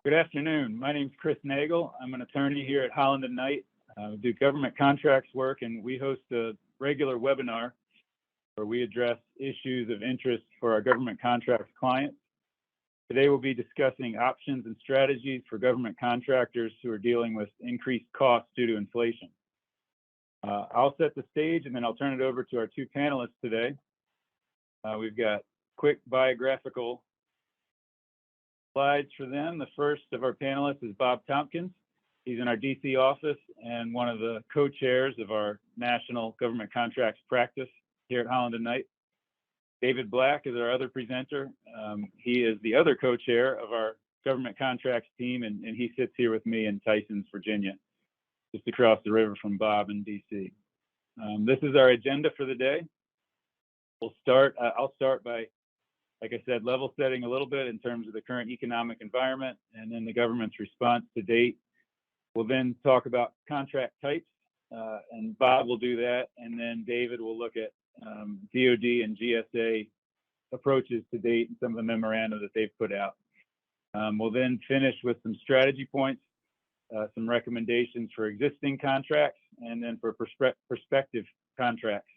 Good afternoon. My name is Chris Nagel. I'm an attorney here at Holland & Knight. We do government contracts work, and we host a regular webinar where we address issues of interest for our government contracts clients. Today, we'll be discussing options and strategies for government contractors who are dealing with increased costs due to inflation. I'll set the stage, and then I'll turn it over to our two panelists today. We've got quick biographical slides for them. The first of our panelists is Bob Tompkins. He's in our DC office and one of the co-chairs of our national government contracts practice here at Holland & Knight. David Black is our other presenter. He is the other co-chair of our government contracts team, and he sits here with me in Tysons, Virginia, just across the river from Bob in DC. This is our agenda for the day. I'll start by, like I said, level setting a little bit in terms of the current economic environment and then the government's response to date. We'll then talk about contract types, and Bob will do that. And then David will look at DOD and GSA approaches to date and some of the memoranda that they've put out. We'll then finish with some strategy points, some recommendations for existing contracts, and then for prospective contracts.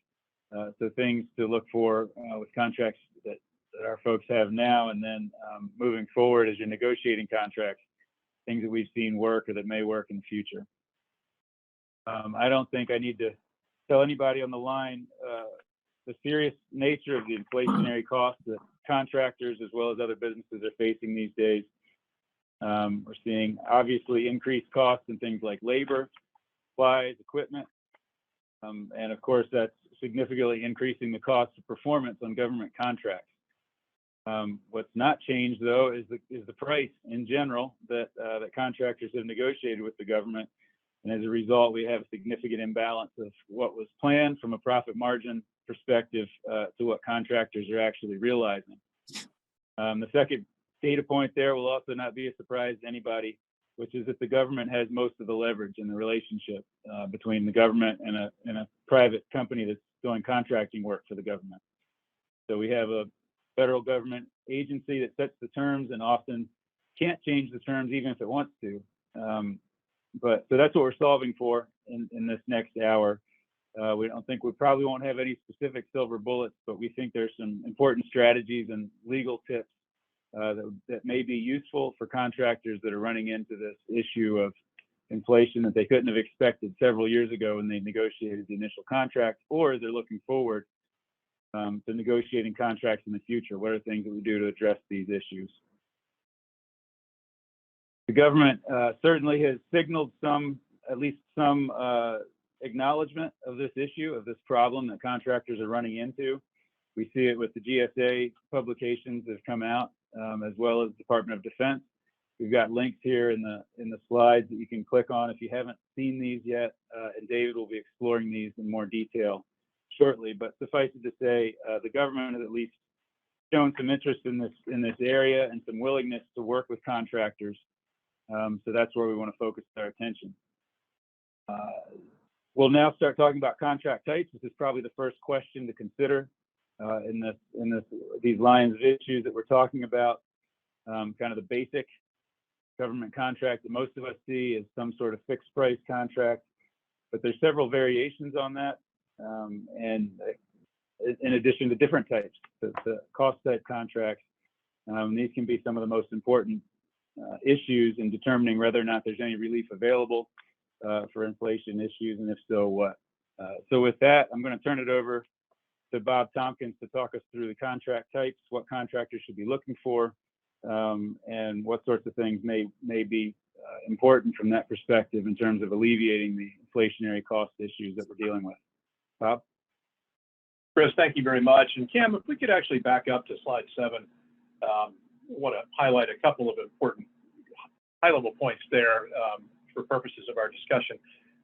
So things to look for with contracts that our folks have now, and then moving forward as you're negotiating contracts, things that we've seen work or that may work in the future. I don't think I need to tell anybody on the line the serious nature of the inflationary costs that contractors as well as other businesses are facing these days. We're seeing obviously increased costs in things like labor, supplies, equipment, and of course that's significantly increasing the cost of performance on government contracts. What's not changed, though, is the price in general that contractors have negotiated with the government. And as a result, we have a significant imbalance of what was planned from a profit margin perspective to what contractors are actually realizing. The second data point there will also not be a surprise to anybody, which is that the government has most of the leverage in the relationship between the government and a private company that's doing contracting work for the government. So we have a federal government agency that sets the terms and often can't change the terms even if it wants to. But so that's what we're solving for in this next hour. We probably won't have any specific silver bullets, but we think there's some important strategies and legal tips that may be useful for contractors that are running into this issue of inflation that they couldn't have expected several years ago when they negotiated the initial contract, or they're looking forward to negotiating contracts in the future. What are things that we do to address these issues? The government certainly has signaled at least some acknowledgement of this issue, of this problem that contractors are running into. We see it with the GSA publications that have come out, as well as Department of Defense. We've got links here in the slides that you can click on if you haven't seen these yet, and David will be exploring these in more detail shortly. But suffice it to say, the government has at least shown some interest in this area and some willingness to work with contractors. So that's where we want to focus our attention. We'll now start talking about contract types. This is probably the first question to consider in these lines of issues that we're talking about. Kind of the basic government contract that most of us see is some sort of fixed price contract, but there's several variations on that. And in addition to different types, the cost type contracts, these can be some of the most important issues in determining whether or not there's any relief available for inflation issues, and if so, what. So with that, I'm going to turn it over to Bob Tompkins to talk us through the contract types, what contractors should be looking for, and what sorts of things may be important from that perspective in terms of alleviating the inflationary cost issues that we're dealing with. Bob? Chris, thank you very much. And Cam, if we could actually back up to slide 7, I want to highlight a couple of important high-level points there for purposes of our discussion.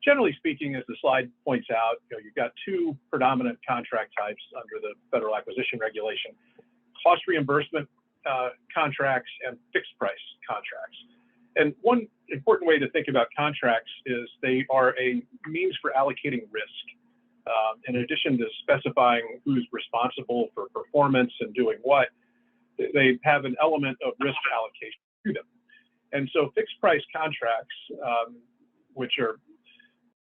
Generally speaking, as the slide points out, you've got two predominant contract types under the Federal Acquisition Regulation: cost reimbursement contracts and fixed price contracts. And one important way to think about contracts is they are a means for allocating risk. In addition to specifying who's responsible for performance and doing what, they have an element of risk allocation to them. And so fixed price contracts, which are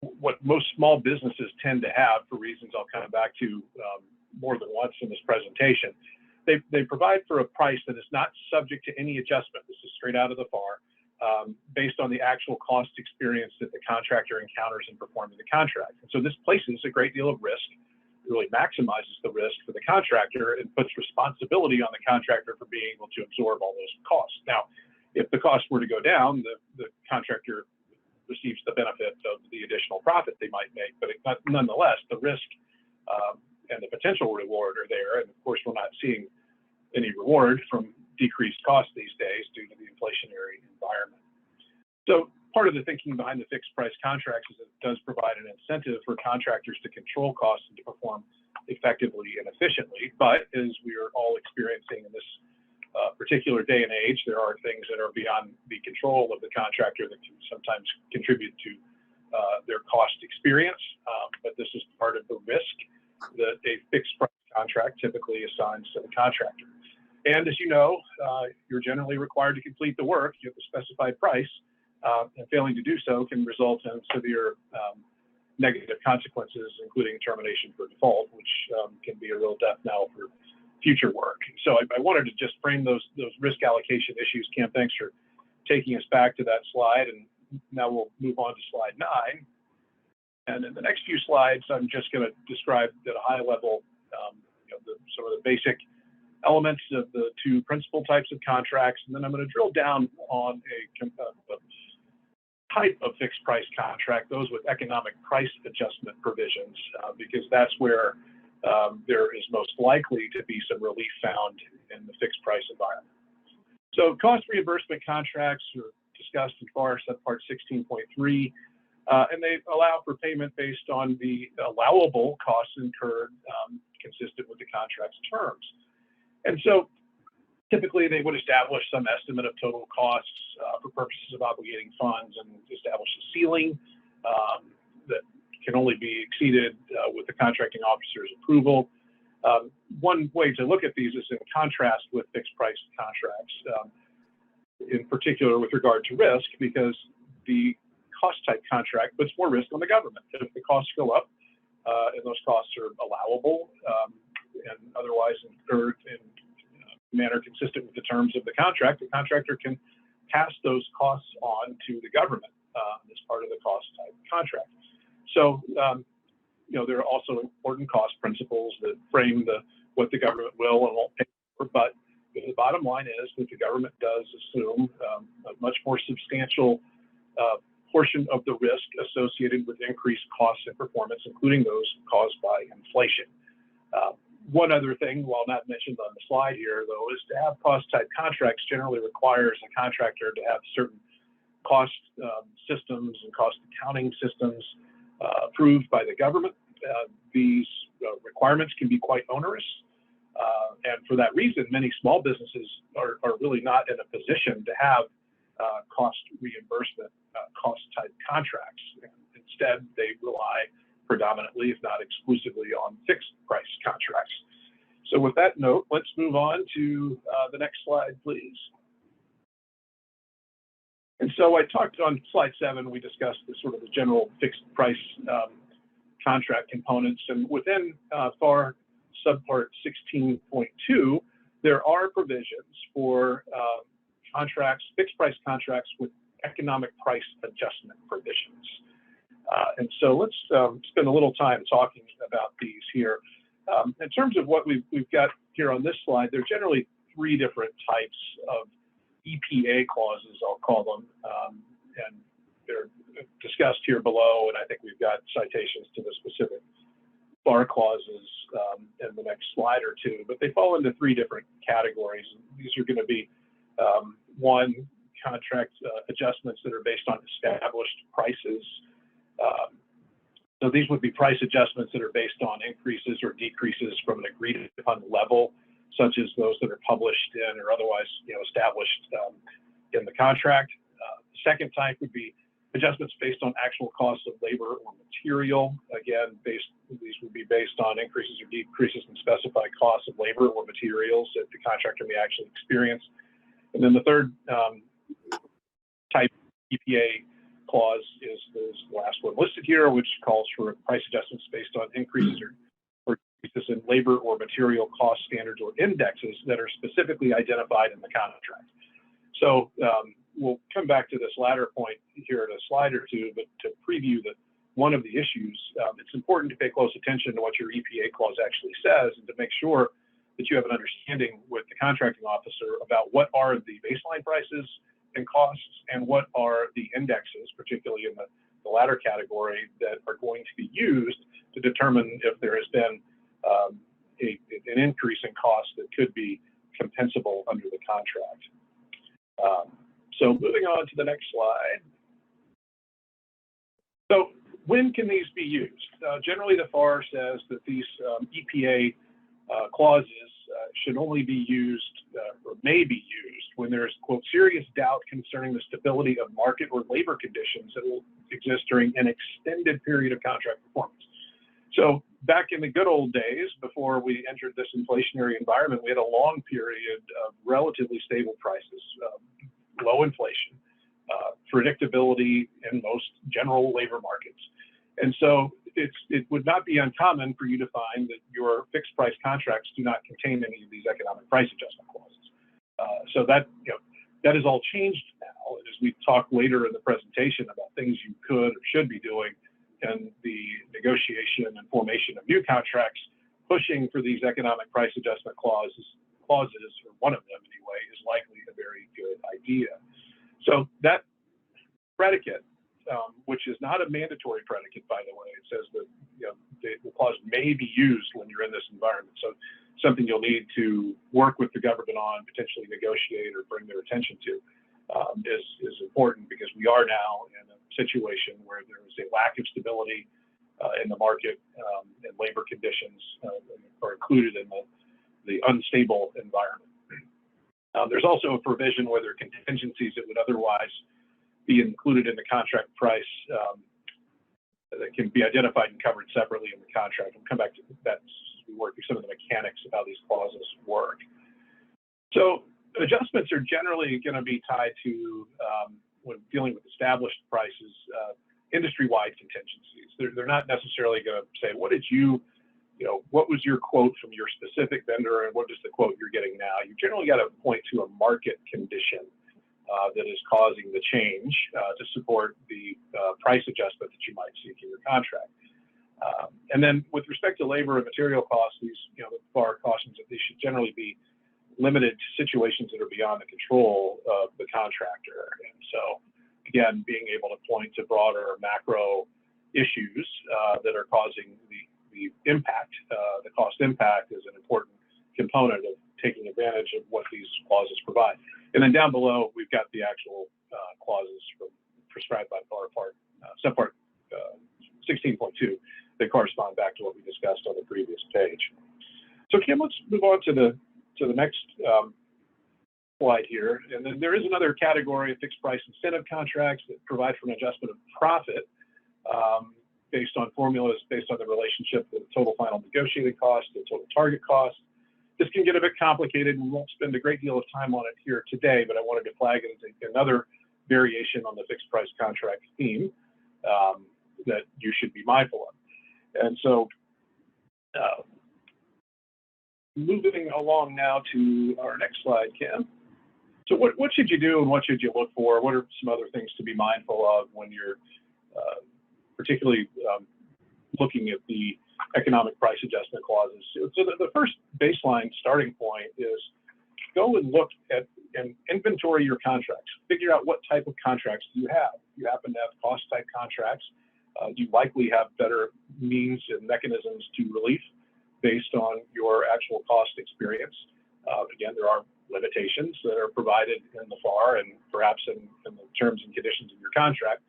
what most small businesses tend to have for reasons I'll come back to more than once in this presentation, they provide for a price that is not subject to any adjustment. This is straight out of the FAR, based on the actual cost experience that the contractor encounters in performing the contract. And so this places a great deal of risk, really maximizes the risk for the contractor, and puts responsibility on the contractor for being able to absorb all those costs. Now, if the costs were to go down, the contractor receives the benefit of the additional profit they might make, but nonetheless, the risk and the potential reward are there. And of course, we're not seeing any reward from decreased costs these days due to the inflationary environment. So part of the thinking behind the fixed price contracts is that it does provide an incentive for contractors to control costs and to perform effectively and efficiently. But as we are all experiencing in this particular day and age, there are things that are beyond the control of the contractor that can sometimes contribute to their cost experience. But this is part of the risk that a fixed price contract typically assigns to the contractor. And as you know, you're generally required to complete the work at the specified price, and failing to do so can result in severe negative consequences, including termination for default, which can be a real death knell for future work. So I wanted to just frame those risk allocation issues. Cam, thanks for taking us back to that slide. And now we'll move on to slide 9. And in the next few slides, I'm just going to describe at a high level some of the basic elements of the two principal types of contracts. And then I'm going to drill down on a type of fixed price contract, those with economic price adjustment provisions, because that's where there is most likely to be some relief found in the fixed price environment. So cost reimbursement contracts are discussed in FAR subpart 16.3, and they allow for payment based on the allowable costs incurred consistent with the contract's terms. And so typically they would establish some estimate of total costs for purposes of obligating funds and establish a ceiling that can only be exceeded with the contracting officer's approval. One way to look at these is in contrast with fixed price contracts, in particular with regard to risk, because the cost type contract puts more risk on the government. If the costs go up and those costs are allowable and otherwise incurred in a manner consistent with the terms of the contract, the contractor can pass those costs on to the government as part of the cost type contract. So, there are also important cost principles that frame what the government will and won't pay for, but the bottom line is that the government does assume a much more substantial portion of the risk associated with increased costs and performance, including those caused by inflation. One other thing, while not mentioned on the slide here, though, is to have cost type contracts generally requires a contractor to have certain cost systems and cost accounting systems approved by the government. These requirements can be quite onerous. And for that reason, many small businesses are really not in a position to have cost reimbursement cost type contracts. Instead, they rely predominantly, if not exclusively, on fixed price contracts. So with that note, let's move on to the next slide, please. And so I talked on slide 7, we discussed the sort of the general fixed price contract components. And within FAR subpart 16.2, there are provisions for contracts, fixed price contracts with economic price adjustment provisions. And so let's spend a little time talking about these here. In terms of what we've got here on this slide, there are generally 3 different types of EPA clauses, I'll call them, and they're discussed here below, and I think we've got citations to the specific FAR clauses in the next slide or 2, but they fall into 3 different categories. These are going to be 1, contract adjustments that are based on established prices. So these would be price adjustments that are based on increases or decreases from an agreed upon level, such as those that are published in or otherwise established in the contract. The second type would be adjustments based on actual costs of labor or material. Again, these would be based on increases or decreases in specified costs of labor or materials that the contractor may actually experience. And then the third type EPA clause is the last one listed here, which calls for price adjustments based on increases or decreases in labor or material cost standards or indexes that are specifically identified in the contract. So we'll come back to this latter point here in a slide or two, but to preview one of the issues, it's important to pay close attention to what your EPA clause actually says and to make sure that you have an understanding with the contracting officer about what are the baseline prices and costs and what are the indexes, particularly in the latter category, that are going to be used to determine if there has been an increase in cost that could be compensable under the contract. So moving on to the next slide. So when can these be used? Generally, the FAR says that these EPA clauses should only be used or may be used when there is, quote, serious doubt concerning the stability of market or labor conditions that will exist during an extended period of contract performance. So back in the good old days, before we entered this inflationary environment, we had a long period of relatively stable prices, low inflation, predictability in most general labor markets. And so it would not be uncommon for you to find that your fixed price contracts do not contain any of these economic price adjustment clauses. So that has all changed now. And as we talk later in the presentation about things you could or should be doing in the negotiation and formation of new contracts, pushing for these economic price adjustment clauses, or one of them anyway, is likely a very good idea. So that predicate, which is not a mandatory predicate, by the way, it says that the clause may be used when you're in this environment. So something you'll need to work with the government on, potentially negotiate or bring their attention to, is important, because we are now in a situation where there is a lack of stability in the market, and labor conditions are included in the unstable environment. There's also a provision where there are contingencies that would otherwise be included in the contract price that can be identified and covered separately in the contract. We'll come back to that as we work through some of the mechanics of how these clauses work. So adjustments are generally going to be tied to, when dealing with established prices, industry-wide contingencies. They're not necessarily going to say, what was your quote from your specific vendor and what is the quote you're getting now? You generally got to point to a market condition that is causing the change to support the price adjustment that you might seek in your contract. And then with respect to labor and material costs, the FAR cautions that these should generally be limited to situations that are beyond the control of the contractor. And so, again, being able to point to broader macro issues that are causing the impact, the cost impact, is an important component of taking advantage of what these clauses provide. And then down below, we've got the actual clauses prescribed by FAR subpart 16.2 that correspond back to what we discussed on the previous page. So Kim, let's move on to the next slide here. And then there is another category of fixed price incentive contracts that provide for an adjustment of profit based on formulas, based on the relationship with the total final negotiated cost and total target cost. This can get a bit complicated, and we won't spend a great deal of time on it here today, but I wanted to flag it as another variation on the fixed price contract theme that you should be mindful of. And so moving along now to our next slide, Kim. So what should you do and what should you look for? What are some other things to be mindful of when you're particularly looking at the economic price adjustment clauses? So the first baseline starting point is go and look at and inventory your contracts. Figure out what type of contracts do you have. If you happen to have cost type contracts, you likely have better means and mechanisms to relief based on your actual cost experience. Again, there are limitations that are provided in the FAR and perhaps in the terms and conditions of your contract.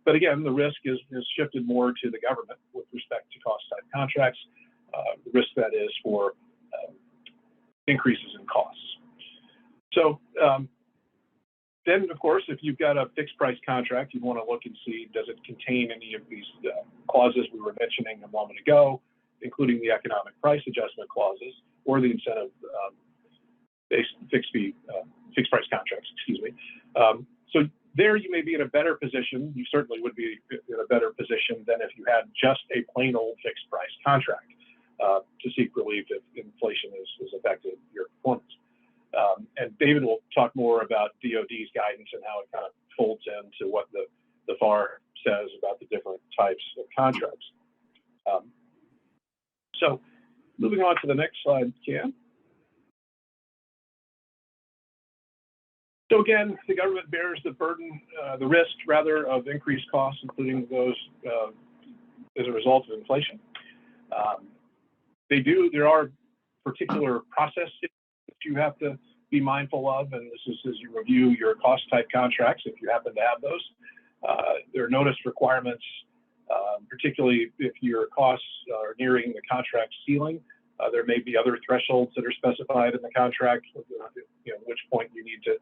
But again, the risk is shifted more to the government with respect to cost type contracts, the risk that is for increases in costs. So then, of course, if you've got a fixed price contract, you want to look and see, does it contain any of these clauses we were mentioning a moment ago, including the economic price adjustment clauses or the incentive based fixed price contracts, excuse me. So There you may be in a better position. You certainly would be in a better position than if you had just a plain old fixed price contract to seek relief if inflation has affected your performance. And David will talk more about DoD's guidance and how it kind of folds into what the FAR says about the different types of contracts. So moving on to the next slide, Cam. So again, the government bears the burden, the risk rather, of increased costs, including those as a result of inflation. There are particular processes that you have to be mindful of, and this is as you review your cost type contracts, if you happen to have those. There are notice requirements, particularly if your costs are nearing the contract ceiling. There may be other thresholds that are specified in the contract, at which point you need to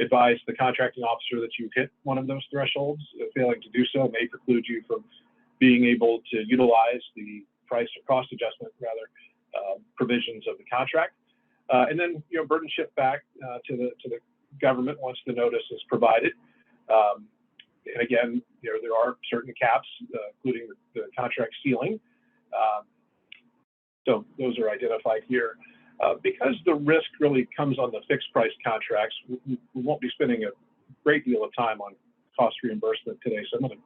advise the contracting officer that you've hit one of those thresholds. Failing to do so may preclude you from being able to utilize the price or cost adjustment, provisions of the contract. And then, burden shift back to the government once the notice is provided. And again, there are certain caps, including the contract ceiling. So those are identified here. Because the risk really comes on the fixed price contracts, we won't be spending a great deal of time on cost reimbursement today. So I'm going to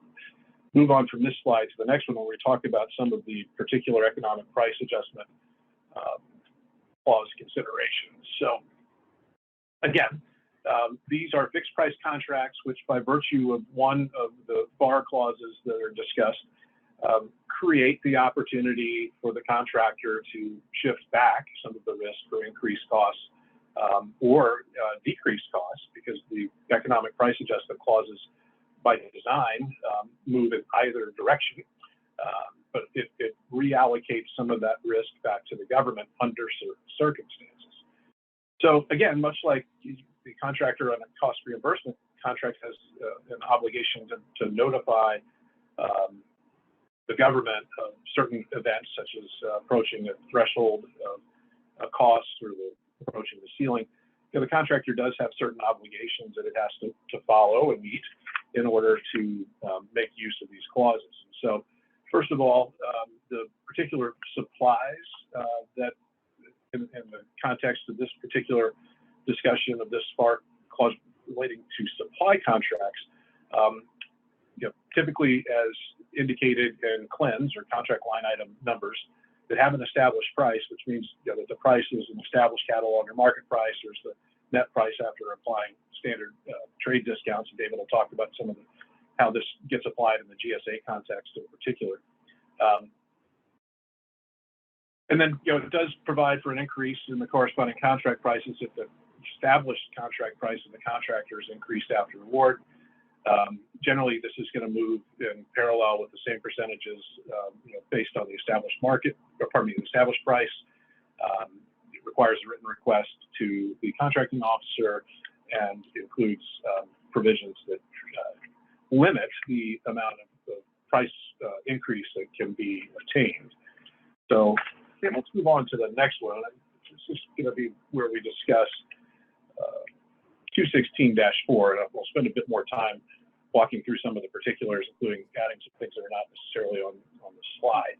move on from this slide to the next one where we talk about some of the particular economic price adjustment clause considerations. So again, these are fixed price contracts, which by virtue of one of the FAR clauses that are discussed, create the opportunity for the contractor to shift back some of the risk for increased costs or decreased costs, because the economic price adjustment clauses by design move in either direction. But it reallocates some of that risk back to the government under certain circumstances. So again, much like the contractor on a cost reimbursement contract has an obligation to notify the government of certain events, such as approaching a threshold of costs or approaching the ceiling, the contractor does have certain obligations that it has to follow and meet in order to make use of these clauses. So first of all, the particular supplies that in the context of this particular discussion of this FAR clause relating to supply contracts, typically as indicated in CLINs or contract line item numbers that have an established price, which means that the price is an established catalog or market price. There's the net price after applying standard trade discounts, and David will talk about some of how this gets applied in the GSA context in particular. And then, it does provide for an increase in the corresponding contract prices if the established contract price of the contractor is increased after award. Generally, this is going to move in parallel with the same percentages, based on the established the established price. It requires a written request to the contracting officer and includes provisions that limit the amount of price increase that can be obtained. So let's move on to the next one. This is going to be where we discuss 216-4, and we'll spend a bit more time walking through some of the particulars, including adding some things that are not necessarily on the slide.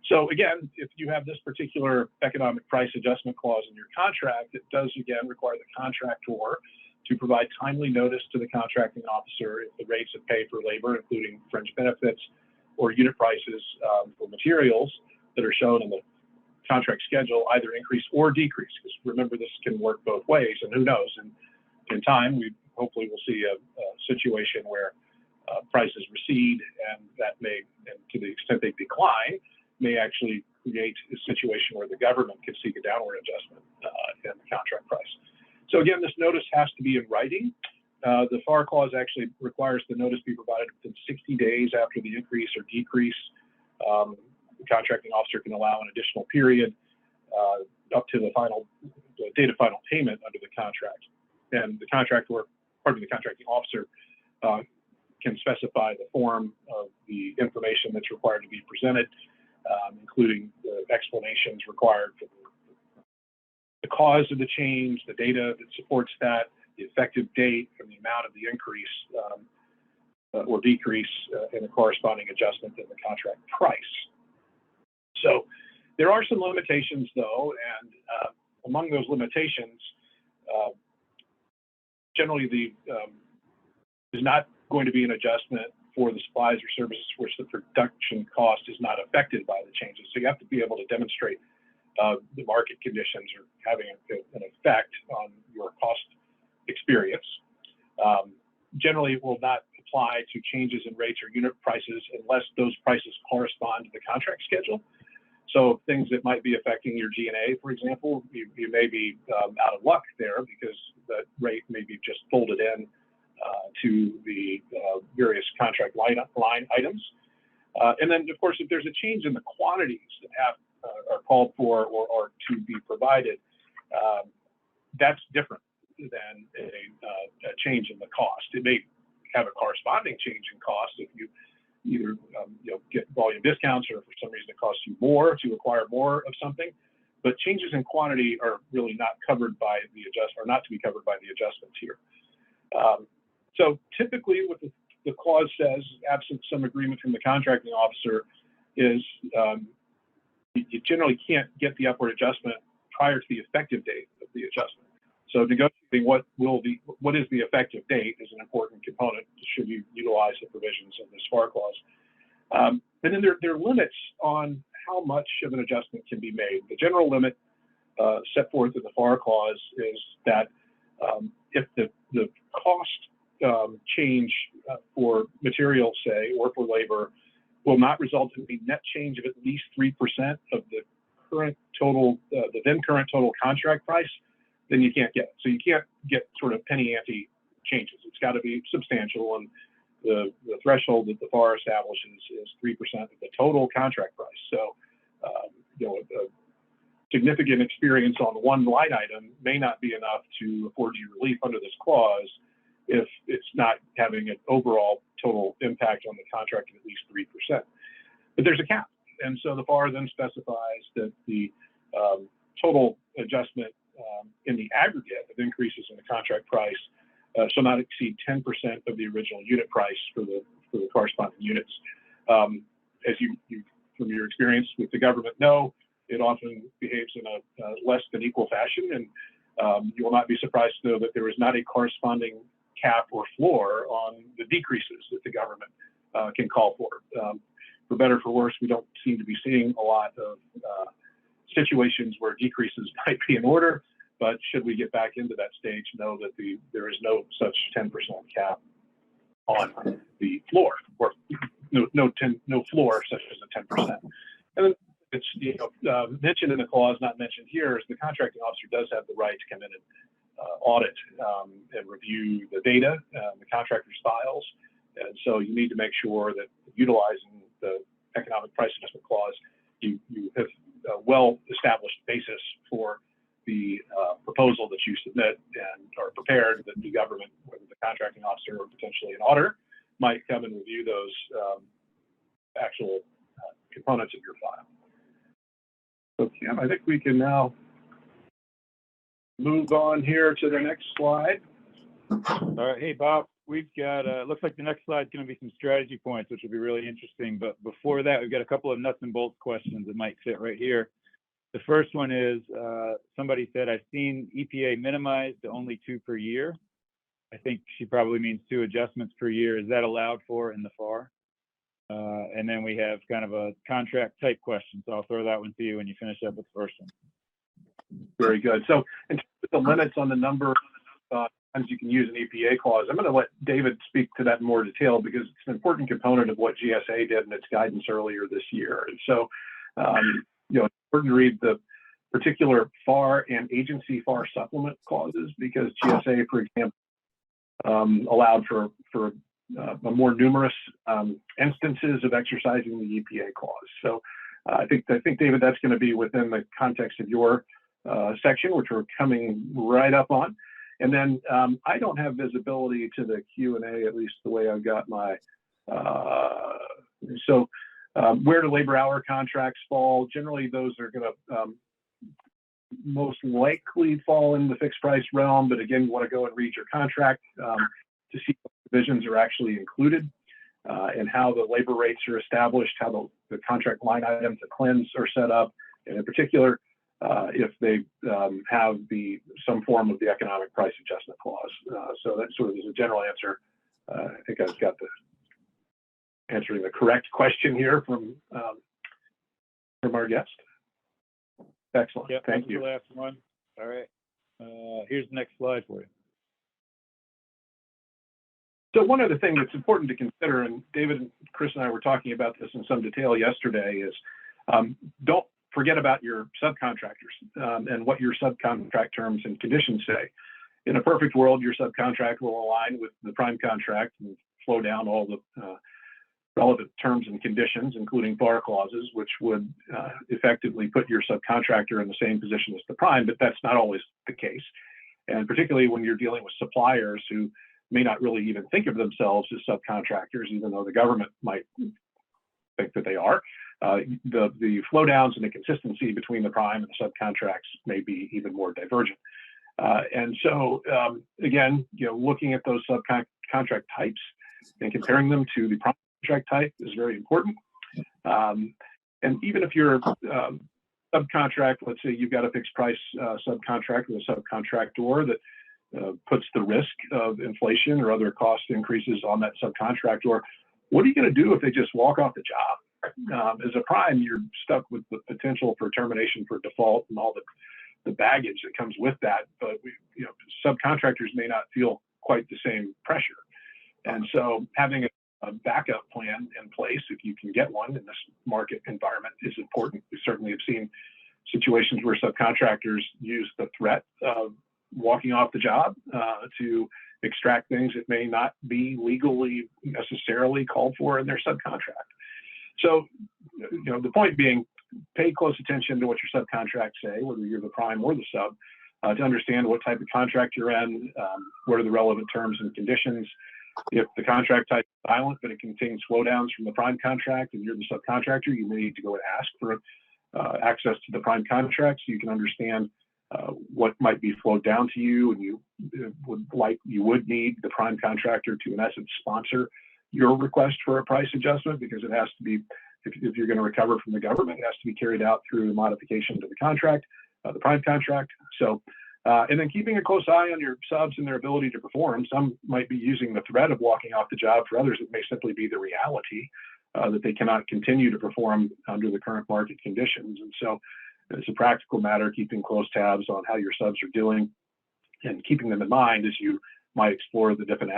So again, if you have this particular economic price adjustment clause in your contract, it does again require the contractor to provide timely notice to the contracting officer if the rates of pay for labor, including fringe benefits or unit prices for materials that are shown in the contract schedule, either increase or decrease. Because remember, this can work both ways, and who knows? And in time, we hopefully will see a situation where prices recede, and that may, and to the extent they decline, may actually create a situation where the government can seek a downward adjustment in the contract price. So again, this notice has to be in writing. The FAR clause actually requires the notice be provided within 60 days after the increase or decrease. The contracting officer can allow an additional period up to the date of final payment under the contract. And the contracting officer can specify the form of the information that's required to be presented, including the explanations required for the cause of the change, the data that supports that, the effective date from the amount of the increase or decrease in the corresponding adjustment in the contract price. So there are some limitations, though, and among those limitations, generally is not going to be an adjustment for the supplies or services for which the production cost is not affected by the changes. So you have to be able to demonstrate the market conditions are having an effect on your cost experience. Generally, it will not apply to changes in rates or unit prices unless those prices correspond to the contract schedule. So things that might be affecting your G&A, for example, you may be out of luck there because the rate may be just folded in to the various contract line items. And then, of course, if there's a change in the quantities that are called for or to be provided, that's different than a change in the cost. It may have a corresponding change in cost if you either get volume discounts or for some reason it costs you more to acquire more of something. But changes in quantity are really not covered by the adjustment, or not to be covered by the adjustments here. So typically what the clause says, absent some agreement from the contracting officer, is you generally can't get the upward adjustment prior to the effective date of the adjustment. So negotiating what is the effective date is an important component should you utilize the provisions of this FAR clause. And then there are limits on how much of an adjustment can be made. The general limit set forth in the FAR clause is that if the cost change for materials, say, or for labor, will not result in a net change of at least 3% of the current total, the then current total contract price, then you can't get it. So you can't get sort of penny ante changes. It's got to be substantial, and the threshold that the FAR establishes is 3% of the total contract price. So a significant experience on one line item may not be enough to afford you relief under this clause if it's not having an overall total impact on the contract of at least 3%. But there's a cap, and so the FAR then specifies that the total adjustment in the aggregate of increases in the contract price shall not exceed 10% of the original unit price for the corresponding units. As you from your experience with the government know, it often behaves in a less than equal fashion, and you will not be surprised to know that there is not a corresponding cap or floor on the decreases that the government can call for. For better or for worse, we don't seem to be seeing a lot of situations where decreases might be in order, but should we get back into that stage, know that there is no such 10% cap on the floor, or no floor such as a 10%. And then it's mentioned in the clause, not mentioned here, is the contracting officer does have the right to come in and audit and review the data, the contractor's files. And so you need to make sure that utilizing the economic price adjustment clause, you have a well-established basis for the proposal that you submit and are prepared that the government, whether the contracting officer or potentially an auditor, might come and review those actual components of your file. So Cam, I think we can now move on here to the next slide. All right, hey Bob, we've got, looks like the next slide is going to be some strategy points, which will be really interesting. But before that, we've got a couple of nuts and bolts questions that might fit right here. The first one is, somebody said, I've seen EPA minimized to only 2 per year. I think she probably means 2 adjustments per year. Is that allowed for in the FAR? And then we have kind of a contract type question. So I'll throw that one to you when you finish up with the first one. Very good. So in terms of the limits on the number of times you can use an EPA clause, I'm going to let David speak to that in more detail because it's an important component of what GSA did in its guidance earlier this year. And so, it's important to read the particular FAR and agency FAR supplement clauses because GSA, for example, allowed for a more numerous instances of exercising the EPA clause. So I think David, that's going to be within the context of your section, which we're coming right up on. And then I don't have visibility to the Q&A, at least the way I've got my, where do labor hour contracts fall? Generally, those are going to most likely fall in the fixed price realm, but again, you want to go and read your contract to see what provisions are actually included and how the labor rates are established, how the contract line items, the CLINs are set up, and in particular, if they have some form of the economic price adjustment clause. So that sort of is a general answer. I think I've got answering the correct question here from our guest. Excellent. Yep, Thank you. The last one. All right. Here's the next slide for you. So one other thing that's important to consider, and David, Chris, and I were talking about this in some detail yesterday, is don't forget about your subcontractors and what your subcontract terms and conditions say. In a perfect world, your subcontract will align with the prime contract and flow down all the relevant terms and conditions, including FAR clauses, which would effectively put your subcontractor in the same position as the prime, but that's not always the case. And particularly when you're dealing with suppliers who may not really even think of themselves as subcontractors, even though the government might think that they are. The flow downs and the consistency between the prime and the subcontracts may be even more divergent. And so, again, looking at those subcontract types and comparing them to the prime contract type is very important. And even if you're subcontract, let's say you've got a fixed price subcontract with a subcontractor that puts the risk of inflation or other cost increases on that subcontractor, what are you going to do if they just walk off the job? As a prime, you're stuck with the potential for termination for default and all the baggage that comes with that. But subcontractors may not feel quite the same pressure. And so having a backup plan in place, if you can get one in this market environment, is important. We certainly have seen situations where subcontractors use the threat of walking off the job to extract things that may not be legally necessarily called for in their subcontract. So, the point being, pay close attention to what your subcontracts say, whether you're the prime or the sub, to understand what type of contract you're in, what are the relevant terms and conditions. If the contract type is silent, but it contains slowdowns from the prime contract and you're the subcontractor, you may need to go and ask for access to the prime contract so you can understand what might be flowed down to you, and you would need the prime contractor to, in essence, sponsor your request for a price adjustment, because it has to be, if you're going to recover from the government, it has to be carried out through modification to the contract, the prime contract. So, and then keeping a close eye on your subs and their ability to perform. Some might be using the threat of walking off the job. For others, it may simply be the reality that they cannot continue to perform under the current market conditions. And so, it's a practical matter, keeping close tabs on how your subs are doing and keeping them in mind as you might explore the different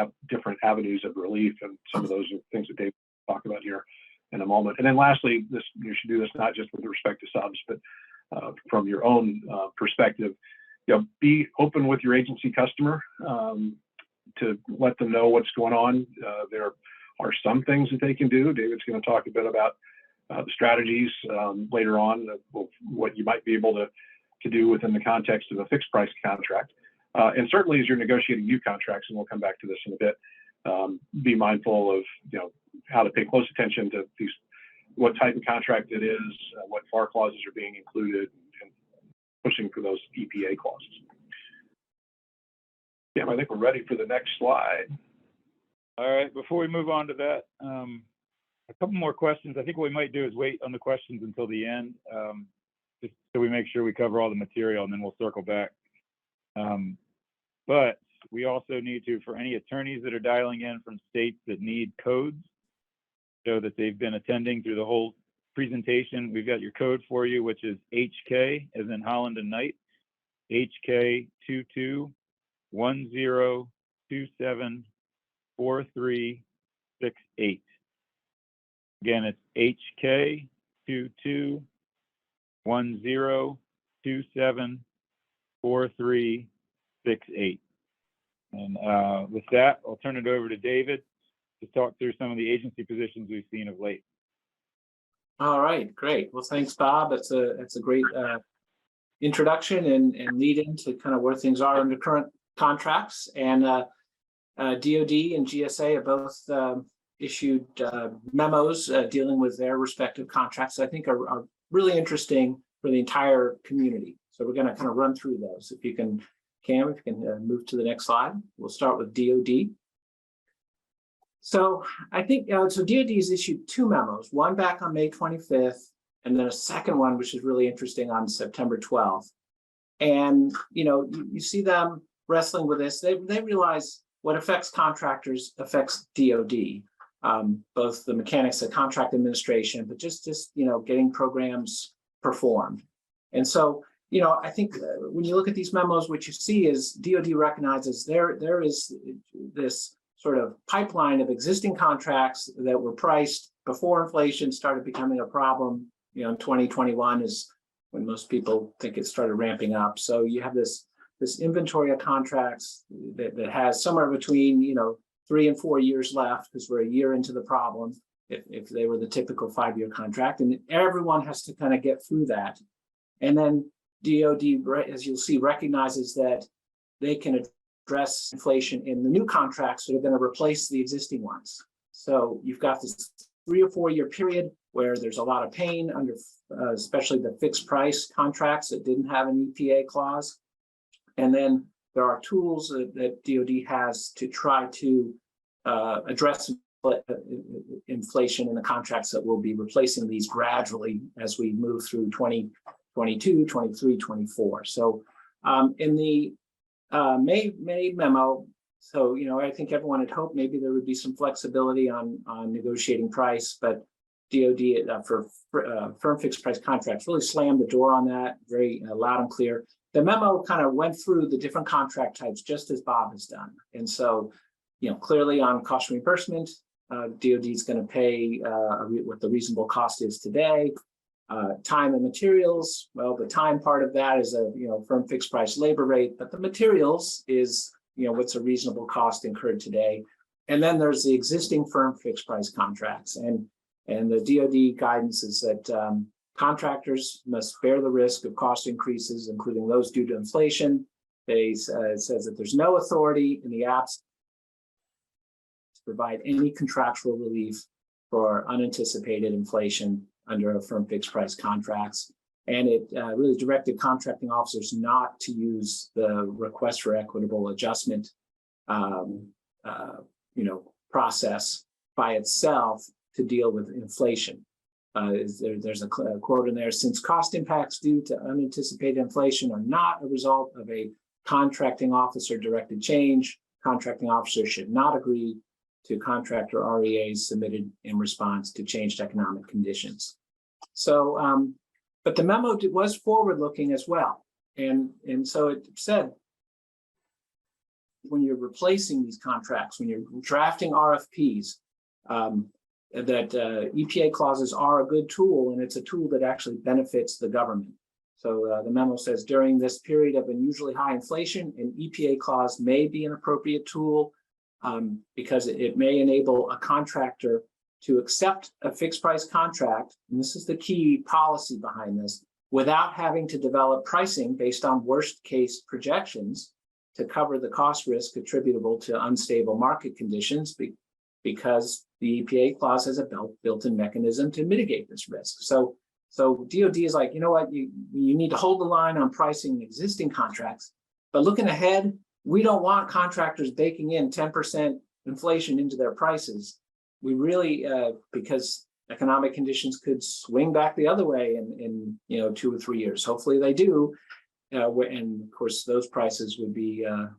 avenues of relief. And some of those are things that Dave will talk about here in a moment. And then lastly, you should do this not just with respect to subs, but from your own perspective. Be open with your agency customer to let them know what's going on. There are some things that they can do. David's going to talk a bit about the strategies later on, what you might be able to do within the context of a fixed price contract. And certainly as you're negotiating new contracts, and we'll come back to this in a bit, be mindful of how to pay close attention to what type of contract it is, what FAR clauses are being included, and pushing for those EPA clauses. Yeah, I think we're ready for the next slide. All right, before we move on to that, a couple more questions. I think what we might do is wait on the questions until the end, just so we make sure we cover all the material, and then we'll circle back. But we also need to, for any attorneys that are dialing in from states that need codes, so that they've been attending through the whole presentation, we've got your code for you, which is HK, as in Holland and Knight, HK 2210274368. Again, it's HK 2210274368. And with that, I'll turn it over to David to talk through some of the agency positions we've seen of late. All right, great. Well, thanks, Bob. That's a great introduction and lead into kind of where things are under current contracts. And DOD and GSA have both issued memos dealing with their respective contracts that I think are really interesting for the entire community. So we're going to kind of run through those. If you can, Cam, if you can move to the next slide. We'll start with DoD. So I think, so DoD has issued two memos, one back on May 25th, and then a second one, which is really interesting, on September 12th. And, you see them wrestling with this. They realize what affects contractors affects DoD, both the mechanics of contract administration, but just getting programs performed. And so, I think when you look at these memos, what you see is DoD recognizes there is this sort of pipeline of existing contracts that were priced before inflation started becoming a problem. In 2021 is when most people think it started ramping up. So you have this inventory of contracts that has somewhere between 3 and 4 years left, because we're a year into the problem, if they were the typical 5-year contract, and everyone has to kind of get through that. And then DoD, as you'll see, recognizes that they can address inflation in the new contracts that are going to replace the existing ones. So you've got this 3 or 4 year period where there's a lot of pain under, especially the fixed price contracts that didn't have an EPA clause. And then there are tools that DoD has to try to address inflation in the contracts that will be replacing these gradually as we move through 2022, 23, 24. So in the May memo, so I think everyone had hoped maybe there would be some flexibility on negotiating price, but DoD for firm fixed price contracts really slammed the door on that, very loud and clear. The memo kind of went through the different contract types, just as Bob has done. And so, clearly on cost reimbursement, DoD is going to pay what the reasonable cost is today. Time and materials, well, the time part of that is a firm fixed price labor rate, but the materials is what's a reasonable cost incurred today. And then there's the existing firm fixed price contracts, and the DoD guidance is that contractors must bear the risk of cost increases, including those due to inflation. It says that there's no authority in the absence to provide any contractual relief for unanticipated inflation under a firm fixed price contracts. And it really directed contracting officers not to use the request for equitable adjustment process by itself to deal with inflation. There's a quote in there: since cost impacts due to unanticipated inflation are not a result of a contracting officer directed change, contracting officers should not agree to contractor REAs submitted in response to changed economic conditions. So, but the memo was forward-looking as well. And so it said, when you're replacing these contracts, when you're drafting RFPs, that EPA clauses are a good tool, and it's a tool that actually benefits the government. So the memo says, during this period of unusually high inflation, an EPA clause may be an appropriate tool because it may enable a contractor to accept a fixed price contract, and this is the key policy behind this, without having to develop pricing based on worst case projections to cover the cost risk attributable to unstable market conditions, because the EPA clause has a built-in mechanism to mitigate this risk. So DoD is like, you know what, you need to hold the line on pricing existing contracts, but looking ahead, we don't want contractors baking in 10% inflation into their prices. We really, because economic conditions could swing back the other way in 2 or 3 years. Hopefully they do, and of course those prices would be DoD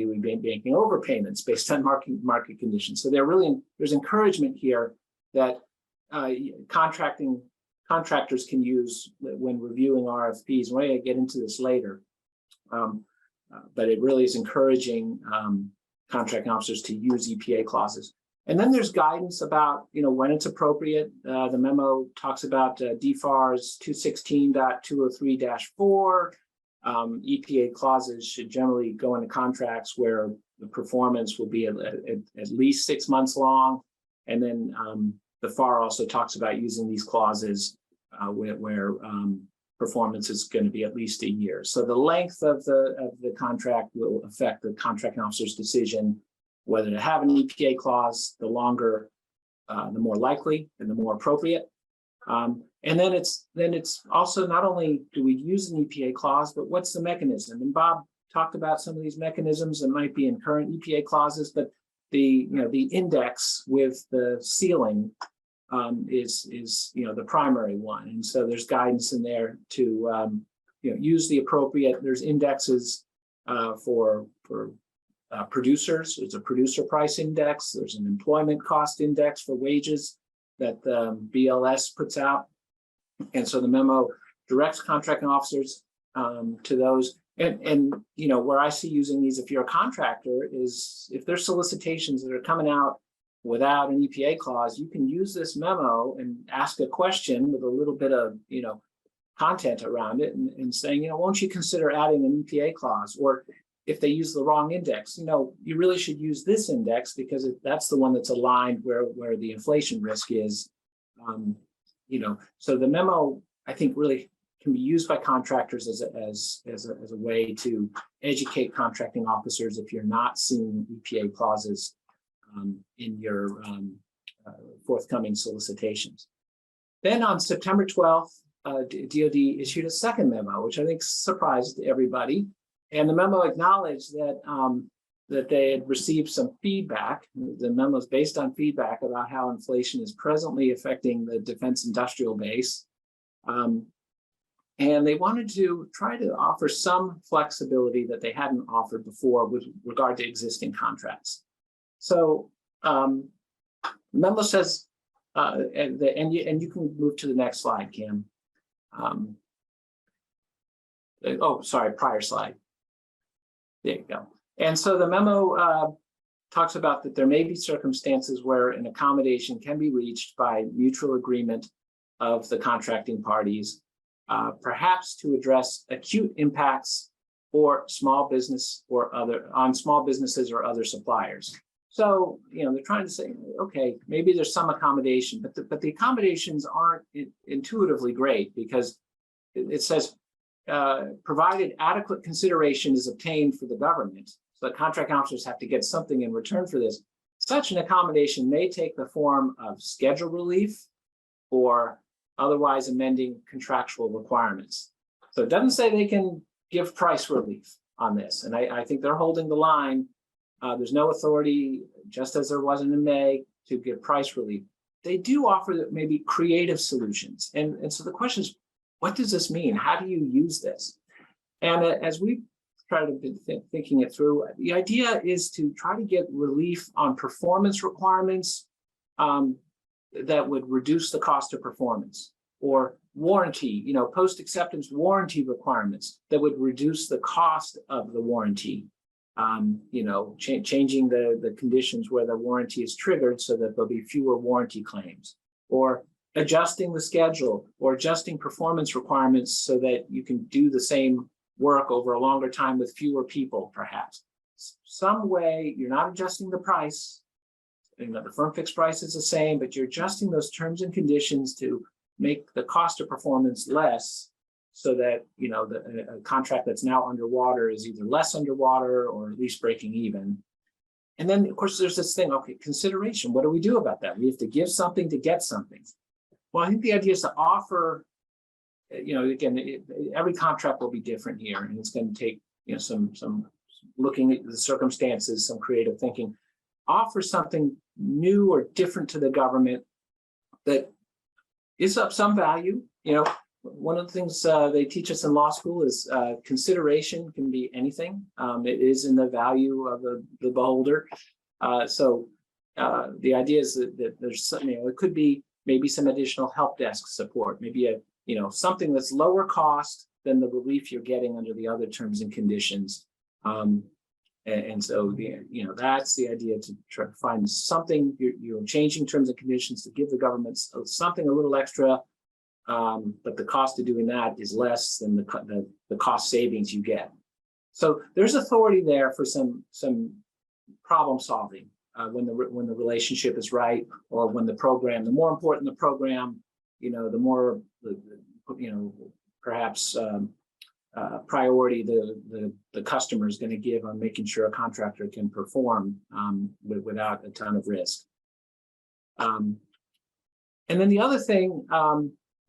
would be making overpayments based on market conditions. So there's encouragement here that contractors can use when reviewing RFPs. We're going to get into this later, but it really is encouraging contracting officers to use EPA clauses. And then there's guidance about when it's appropriate. The memo talks about DFARS 216.203-4. EPA clauses should generally go into contracts where the performance will be at least 6 months long. And then the FAR also talks about using these clauses where performance is going to be at least a year. So the length of the contract will affect the contracting officer's decision whether to have an EPA clause. The longer, the more likely and the more appropriate. And then it's also not only do we use an EPA clause, but what's the mechanism? And Bob talked about some of these mechanisms that might be in current EPA clauses, but the index with the ceiling is the primary one. And so there's guidance in there to use the appropriate. There's indexes for producers. There's a producer price index. There's an employment cost index for wages that BLS puts out. And so the memo directs contracting officers to those. And where I see using these, if you're a contractor, is if there's solicitations that are coming out without an EPA clause, you can use this memo and ask a question with a little bit of content around it and saying, won't you consider adding an EPA clause? Or if they use the wrong index, you really should use this index because that's the one that's aligned where the inflation risk is. So the memo, I think, really can be used by contractors as a way to educate contracting officers if you're not seeing EPA clauses in your forthcoming solicitations. Then on September 12th, DOD issued a second memo, which I think surprised everybody. And the memo acknowledged that that they had received some feedback. The memo is based on feedback about how inflation is presently affecting the defense industrial base. And they wanted to try to offer some flexibility that they hadn't offered before with regard to existing contracts. So memo says, and you can move to the next slide, Cam. Prior slide. There you go. And so the memo talks about that there may be circumstances where an accommodation can be reached by mutual agreement of the contracting parties, perhaps to address acute impacts or small businesses or other suppliers. So, they're trying to say, okay, maybe there's some accommodation, but the accommodations aren't intuitively great because it says, provided adequate consideration is obtained for the government, so the contract officers have to get something in return for this. Such an accommodation may take the form of schedule relief or otherwise amending contractual requirements. So it doesn't say they can give price relief on this. And I think they're holding the line. There's no authority, just as there wasn't in May, to give price relief. They do offer maybe creative solutions. And so the question is, what does this mean? How do you use this? And as we try to be thinking it through, the idea is to try to get relief on performance requirements that would reduce the cost of performance, or warranty, post-acceptance warranty requirements that would reduce the cost of the warranty. Changing the conditions where the warranty is triggered so that there'll be fewer warranty claims, or adjusting the schedule or adjusting performance requirements so that you can do the same work over a longer time with fewer people, perhaps. Some way you're not adjusting the price, the firm fixed price is the same, but you're adjusting those terms and conditions to make the cost of performance less so that, a contract that's now underwater is either less underwater or at least breaking even. And then, of course, there's this thing, okay, consideration. What do we do about that? We have to give something to get something. Well, I think the idea is to offer, again, every contract will be different here, and it's going to take, some looking at the circumstances, some creative thinking. Offer something new or different to the government that is of some value. One of the things they teach us in law school is consideration can be anything. It is in the value of the beholder. So the idea is that there's something, it could be maybe some additional help desk support, maybe something that's lower cost than the relief you're getting under the other terms and conditions. And so that's the idea, to try to find something, you're changing terms and conditions to give the government something a little extra, but the cost of doing that is less than the cost savings you get. So there's authority there for some problem solving when the relationship is right, or when the more important the program, the more perhaps priority the customer is going to give on making sure a contractor can perform without a ton of risk. And then the other thing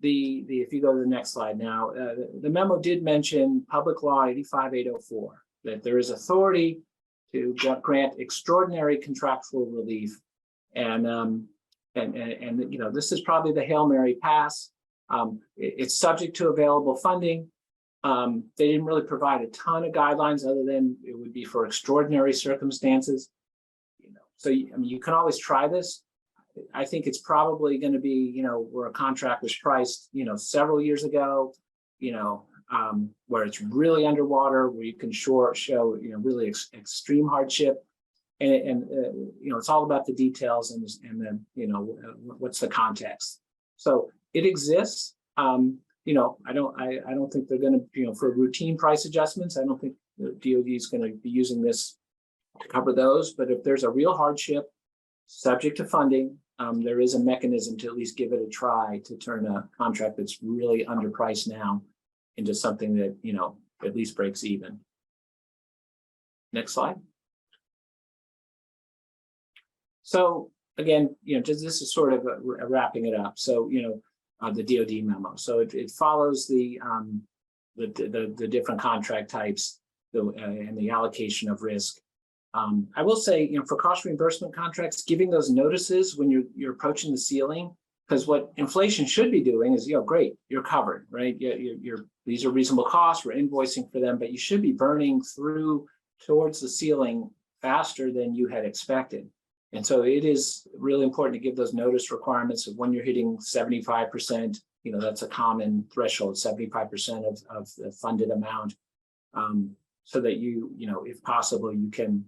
if you go to the next slide now, the memo did mention Public Law 85804, that there is authority to grant extraordinary contractual relief. And you know, this is probably the Hail Mary pass. It's subject to available funding. They didn't really provide a ton of guidelines other than it would be for extraordinary circumstances. You know, so I mean, you can always try this. I think it's probably going to be, you know, where a contract was priced, you know, several years ago, you know, where it's really underwater, where you can show, you know, really extreme hardship. And you know, it's all about the details and then, you know, what's the context. So it exists. You know, I don't think they're going to, you know, for routine price adjustments, I don't think the DoD is going to be using this to cover those. But if there's a real hardship subject to funding, there is a mechanism to at least give it a try to turn a contract that's really underpriced now into something that, you know, at least breaks even. Next slide. So again, you know, just this is sort of wrapping it up. So, you know, the DoD memo. So it follows the different contract types and the allocation of risk. I will say, you know, for cost reimbursement contracts, giving those notices when you're approaching the ceiling, because what inflation should be doing is, you know, great, you're covered, right? These are reasonable costs, we're invoicing for them, but you should be burning through towards the ceiling faster than you had expected. And so it is really important to give those notice requirements of when you're hitting 75%, you know, that's a common threshold, 75% of the funded amount, so that you know, if possible, you can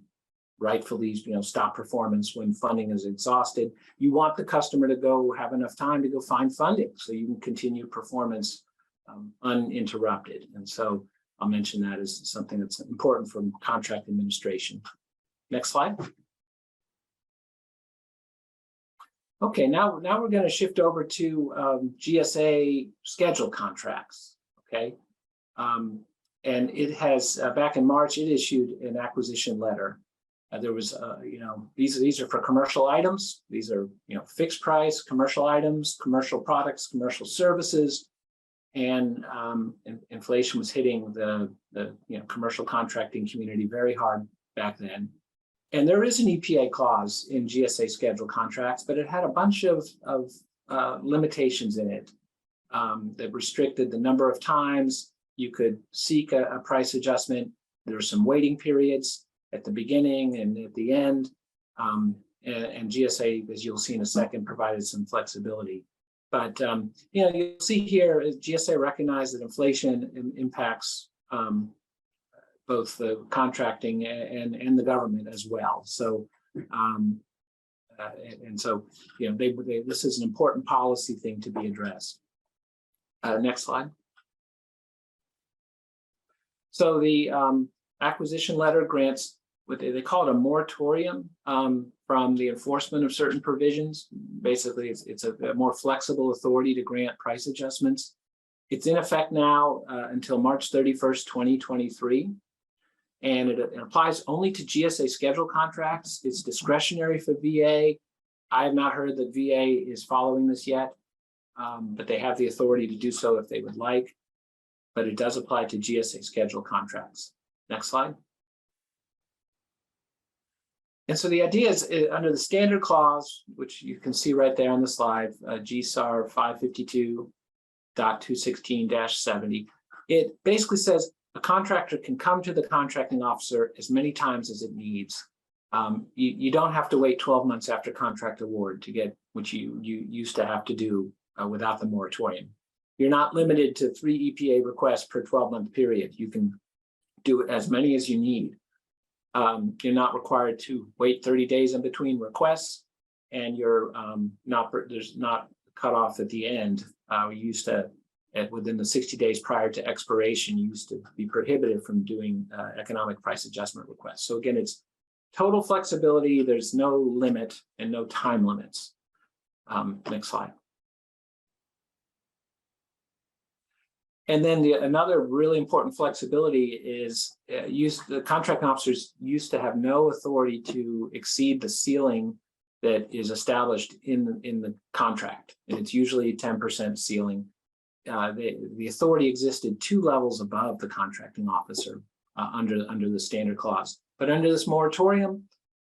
rightfully, you know, stop performance when funding is exhausted. You want the customer to go have enough time to go find funding so you can continue performance uninterrupted. And so I'll mention that as something that's important for contract administration. Next slide. Okay, now we're going to shift over to GSA schedule contracts. Okay, and it has back in March it issued an acquisition letter. There was you know, these are for commercial items. These are, you know, fixed price commercial items, commercial products, commercial services, and inflation was hitting the you know, commercial contracting community very hard back then. And there is an EPA clause in GSA schedule contracts, but it had a bunch of limitations in it that restricted the number of times you could seek a price adjustment. There were some waiting periods at the beginning and at the end. And GSA, as you'll see in a second, provided some flexibility. But you know, you'll see here, GSA recognized that inflation impacts both the contracting and the government as well. So, and so, you know, this is an important policy thing to be addressed. Next slide. So the acquisition letter grants what they call it a moratorium from the enforcement of certain provisions. Basically, it's a more flexible authority to grant price adjustments. It's in effect now until March 31st, 2023. And it applies only to GSA schedule contracts. It's discretionary for VA. I have not heard that VA is following this yet, but they have the authority to do so if they would like. But it does apply to GSA schedule contracts. Next slide. And so the idea is under the standard clause, which you can see right there on the slide, GSAR 552.216-70, it basically says a contractor can come to the contracting officer as many times as it needs. You don't have to wait 12 months after contract award to get what you used to have to do without the moratorium. You're not limited to 3 EPA requests per 12-month period. You can do as many as you need. You're not required to wait 30 days in between requests, and you're there's not cutoff at the end. We used to, within the 60 days prior to expiration, you used to be prohibited from doing economic price adjustment requests. So again, it's total flexibility. There's no limit and no time limits. Next slide. And then another really important flexibility is the contract officers used to have no authority to exceed the ceiling that is established in the contract. And it's usually 10% ceiling. the authority existed 2 levels above the contracting officer under the standard clause. But under this moratorium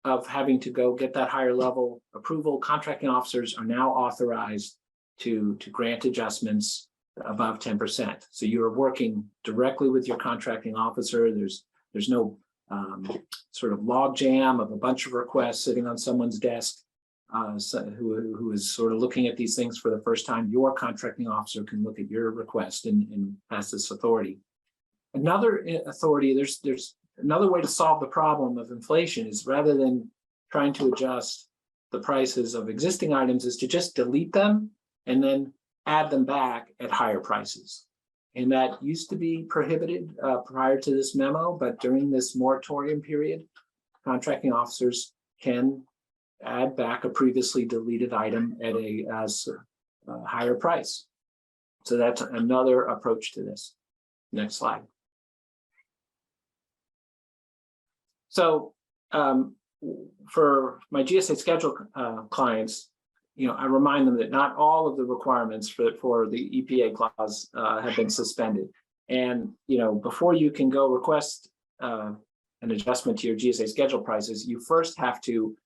of having to go get that higher level approval, contracting officers are now authorized to grant adjustments above 10%. So you are working directly with your contracting officer. There's no sort of log jam of a bunch of requests sitting on someone's desk who is sort of looking at these things for the first time. Your contracting officer can look at your request and pass this authority. Another authority, there's another way to solve the problem of inflation is rather than trying to adjust the prices of existing items is to just delete them and then add them back at higher prices. And that used to be prohibited prior to this memo, but during this moratorium period, contracting officers can add back a previously deleted item at a higher price. So that's another approach to this. Next slide. So for my GSA schedule clients, I remind them that not all of the requirements for the EPA clause have been suspended. And, before you can go request an adjustment to your GSA schedule prices, you first have to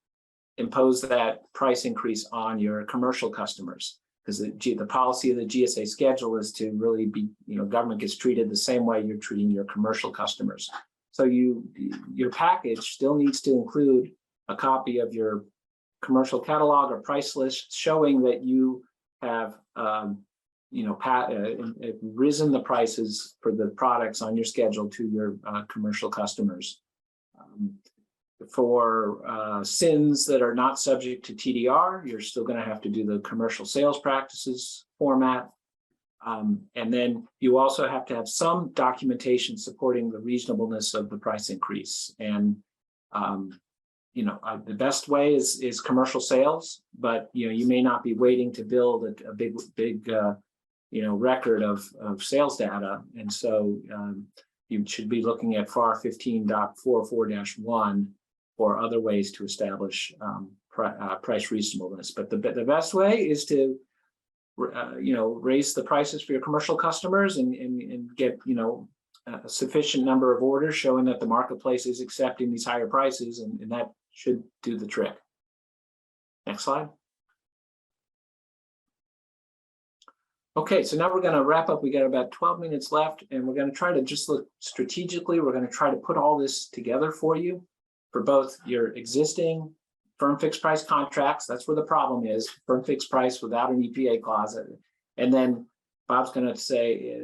impose that price increase on your commercial customers, because the policy of the GSA schedule is to really be, government gets treated the same way you're treating your commercial customers. So your package still needs to include a copy of your commercial catalog or price list showing that you have risen the prices for the products on your schedule to your commercial customers. For SINs that are not subject to TDR, you're still going to have to do the commercial sales practices format. And then you also have to have some documentation supporting the reasonableness of the price increase. And the best way is commercial sales, but you may not be waiting to build a big record of sales data, and so you should be looking at FAR 15.44-1 or other ways to establish price reasonableness. But the best way is to raise the prices for your commercial customers and get a sufficient number of orders showing that the marketplace is accepting these higher prices, and that should do the trick. Next slide. Okay, so now we're going to wrap up. We got about 12 minutes left, and we're going to try to just look strategically. We're going to try to put all this together for you for both your existing firm fixed price contracts. That's where the problem is, firm fixed price without an EPA clause. And then Bob's going to say,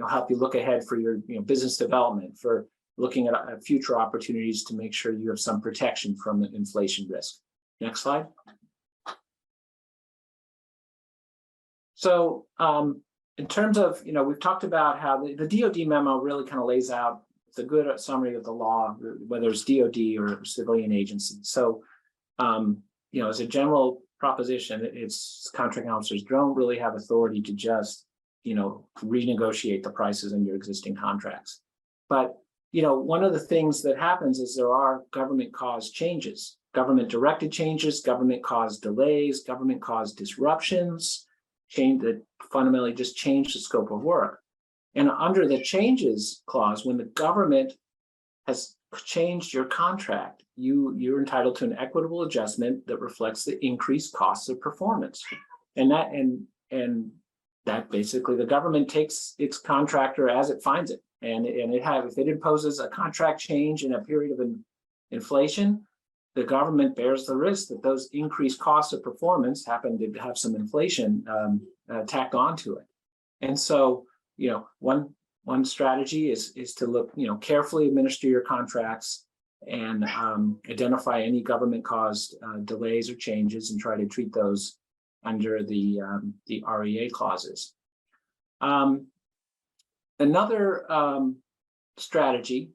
help you look ahead for your business development, for looking at future opportunities to make sure you have some protection from the inflation risk. Next slide. So in terms of, we've talked about how the DoD memo really kind of lays out the good summary of the law, whether it's DoD or civilian agency. So, as a general proposition, it's contracting officers don't really have authority to just, renegotiate the prices in your existing contracts. But, one of the things that happens is there are government-caused changes, government-directed changes, government-caused delays, government-caused disruptions, that fundamentally just change the scope of work. And under the changes clause, when the government has changed your contract, you're entitled to an equitable adjustment that reflects the increased costs of performance. And that basically the government takes its contractor as it finds it. And if it imposes a contract change in a period of inflation, the government bears the risk that those increased costs of performance happen to have some inflation tacked onto it. And so, one strategy is to look, carefully administer your contracts and identify any government-caused delays or changes and try to treat those under the REA clauses. Another strategy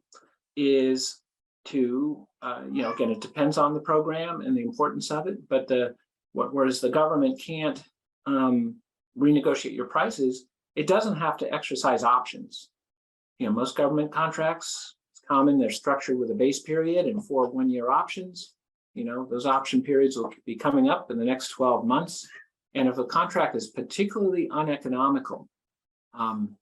is to, again, it depends on the program and the importance of it, but whereas the government can't renegotiate your prices, it doesn't have to exercise options. Most government contracts, it's common, they're structured with a base period and 4 one-year options. Those option periods will be coming up in the next 12 months. And if a contract is particularly uneconomical,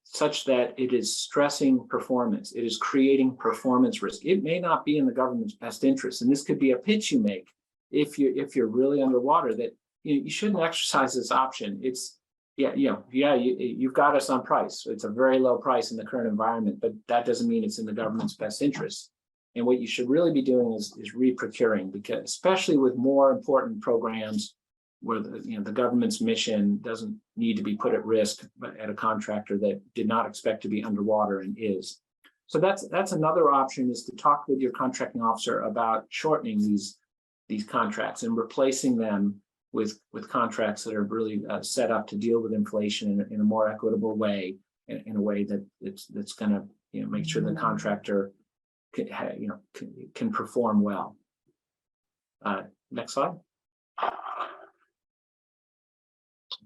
such that it is stressing performance. It is creating performance risk. It may not be in the government's best interest, and this could be a pitch you make if you're really underwater, that you shouldn't exercise this option. It's you've got us on price. It's a very low price in the current environment, but that doesn't mean it's in the government's best interest. And what you should really be doing is re-procuring, because especially with more important programs where the government's mission doesn't need to be put at risk at a contractor that did not expect to be underwater and is. So that's another option, is to talk with your contracting officer about shortening these contracts and replacing them with contracts that are really set up to deal with inflation in a more equitable way, in a way that's going to make sure the contractor can perform well. Next slide.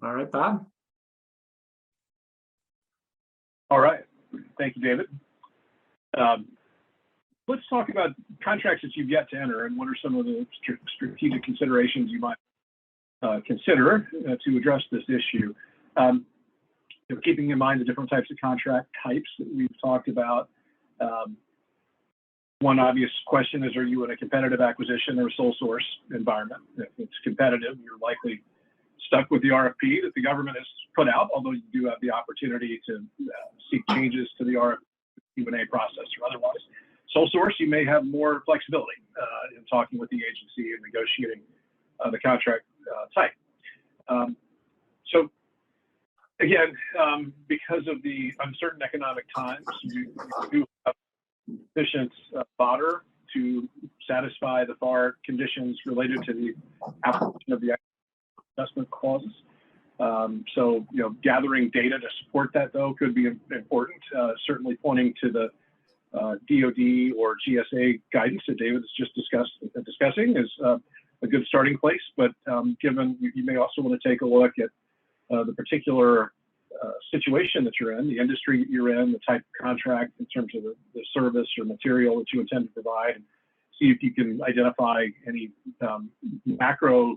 All right, Bob. All right. Thank you, David. Let's talk about contracts that you've yet to enter, and what are some of the strategic considerations you might consider to address this issue. Keeping in mind the different types of contract types that we've talked about. One obvious question is, are you in a competitive acquisition or a sole source environment? If it's competitive, you're likely stuck with the RFP that the government has put out, although you do have the opportunity to seek changes to the RFP Q&A process or otherwise. Sole source, you may have more flexibility in talking with the agency and negotiating the contract type. So again, because of the uncertain economic times, you do have sufficient fodder to satisfy the FAR conditions related to the application of the adjustment clauses. So, gathering data to support that, though, could be important. Certainly pointing to the DoD or GSA guidance that David is just discussing is a good starting place. But given you may also want to take a look at the particular situation that you're in, the industry that you're in, the type of contract in terms of the service or material that you intend to provide, and see if you can identify any macro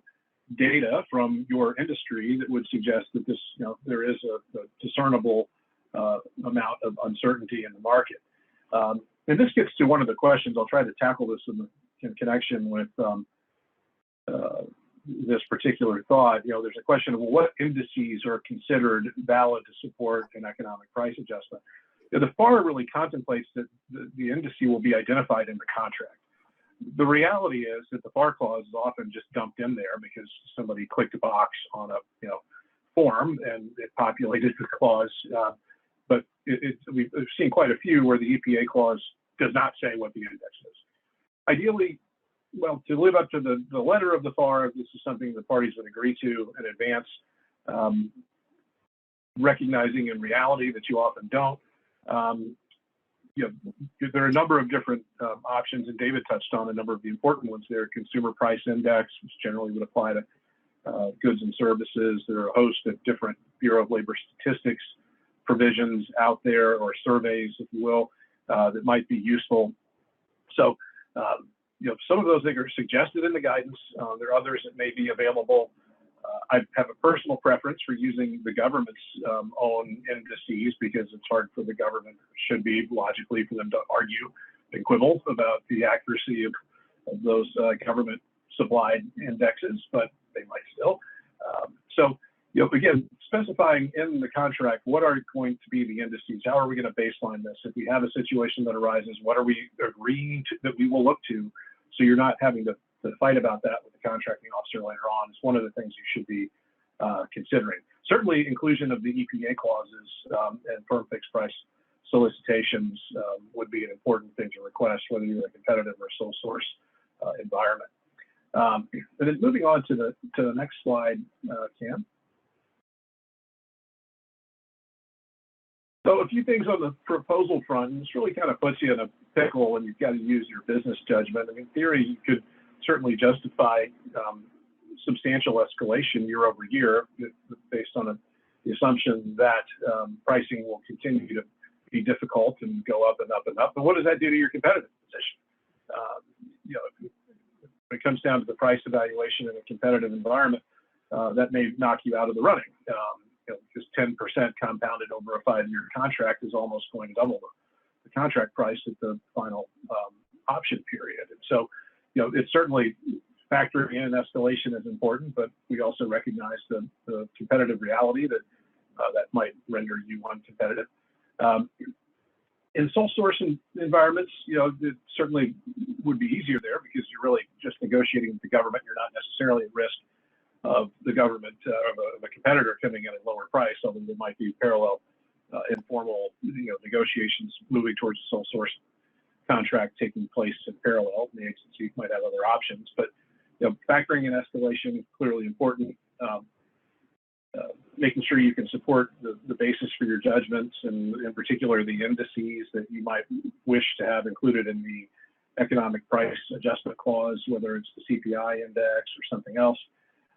data from your industry that would suggest that this, there is a discernible amount of uncertainty in the market. And this gets to one of the questions. I'll try to tackle this in connection with this particular thought. There's a question of, well, what indices are considered valid to support an economic price adjustment? The FAR really contemplates that the indice will be identified in the contract. The reality is that the FAR clause is often just dumped in there because somebody clicked a box on a form and it populated the clause. But we've seen quite a few where the EPA clause does not say what the index is. Ideally, well, to live up to the letter of the FAR, this is something the parties would agree to in advance, recognizing in reality that you often don't. There are a number of different options, and David touched on a number of the important ones there. Consumer Price Index, which generally would apply to goods and services. There are a host of different Bureau of Labor Statistics provisions out there, or surveys, if you will, that might be useful. So, some of those things are suggested in the guidance. There are others that may be available. I have a personal preference for using the government's own indices, because it's hard for the government, should be logically, for them to argue and quibble about the accuracy of those government supplied indexes, but they might still. So, again, specifying in the contract, what are going to be the indices? How are we going to baseline this? If we have a situation that arises, what are we agreeing to, that we will look to? So you're not having to fight about that with the contracting officer later on. It's one of the things you should be considering. Certainly, inclusion of the EPA clauses and firm fixed price solicitations would be an important thing to request, whether you're in a competitive or sole source environment. And then moving on to the next slide, Cam. So a few things on the proposal front, and this really kind of puts you in a pickle, and you've got to use your business judgment. I mean, in theory, you could certainly justify substantial escalation year over year based on the assumption that pricing will continue to be difficult and go up and up and up. But what does that do to your competitive position? When it comes down to the price evaluation in a competitive environment, that may knock you out of the running. because 10% compounded over a 5-year contract is almost going to double the contract price at the final option period. And so, it's certainly factoring in escalation is important, but we also recognize the competitive reality that that might render you uncompetitive. In sole source environments, it certainly would be easier there because you're really just negotiating with the government. You're not necessarily at risk of the government of a competitor coming in at a lower price, although there might be parallel informal negotiations moving towards a sole source contract taking place in parallel. The agency might have other options, but factoring in escalation is clearly important. Making sure you can support the basis for your judgments, and in particular the indices that you might wish to have included in the economic price adjustment clause, whether it's the CPI index or something else.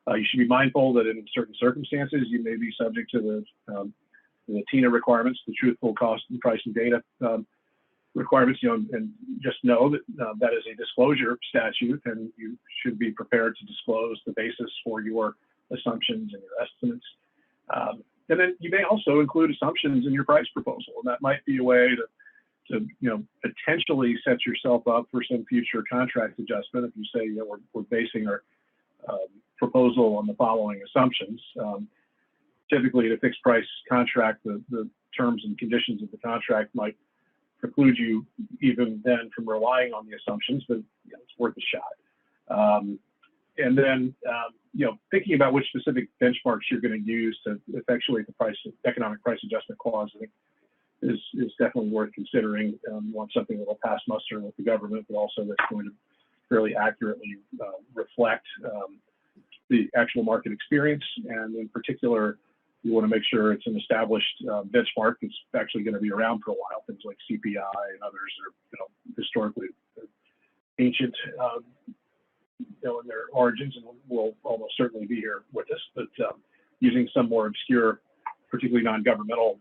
You should be mindful that in certain circumstances you may be subject to the TINA requirements, the truthful cost and pricing data requirements, and just know that that is a disclosure statute, and you should be prepared to disclose the basis for your assumptions and your estimates. And then you may also include assumptions in your price proposal, and that might be a way to potentially set yourself up for some future contract adjustment. If you say, we're basing our proposal on the following assumptions. Typically, in a fixed price contract, the terms and conditions of the contract might preclude you even then from relying on the assumptions, but it's worth a shot. And then, thinking about which specific benchmarks you're going to use to effectuate the economic price adjustment clause, I think is definitely worth considering. Want something that will pass muster with the government, but also that's going to fairly accurately reflect the actual market experience. And in particular, you want to make sure it's an established benchmark that's actually going to be around for a while. Things like CPI and others are, historically ancient, in their origins, and will almost certainly be here with us. But using some more obscure, particularly non-governmental